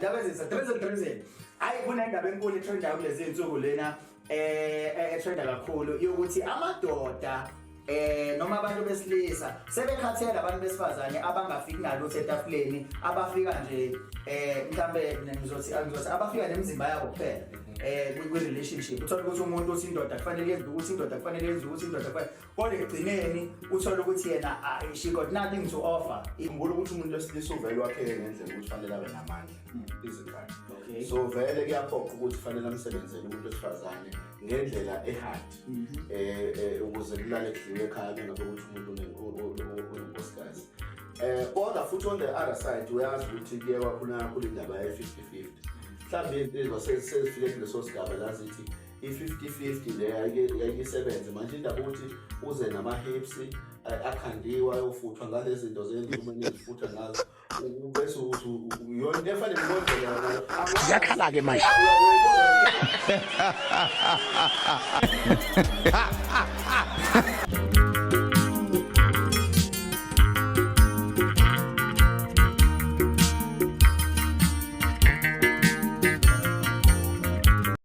Dabezeni. Hayi kunendaba enkulu etrenda kulezi insuku lena etrenda kakhulu yokuthi amadoda noma abantu besilisa sebekhathela abantu besifazane abangafiki ngalutho etafuleni abafika nje mhlambe ngizothi abafika nemizimba yabo kuphela kwi-relationship uthola ukuthi umuntu uthi indoda kufanele yenze ukuthi indoda kufanele yenze ukuthi indoda kufanele kodwa ekugcineni uthola ukuthi yena she got nothing to offer. Ngibona ukuthi umuntu wesilisa uvele wakheke ngendlela ukuthi fanele abe namandla physically. So vele kuyaphoqa ukuthi fanele amsebenzele umuntu wesifazane ngendlela ehard ukuze kulale kudliwe ekhaya bengabe ukuthi umuntu unenkosikazi. Kodwa futhi on the other side uyazi ukuthi kuye wakhona kakhulu indaba ye-50-50. Mhlawumbe into sezifike kuleso sigaba la zithi i-50-50 le ayisebenze manje indaba ukuthi uze nama-hips akhandiwa yofuthwa ngalezi zinto zendlumeni ezifutha ngazo bese yona into efanele ngibonele ziyakhala-ke manje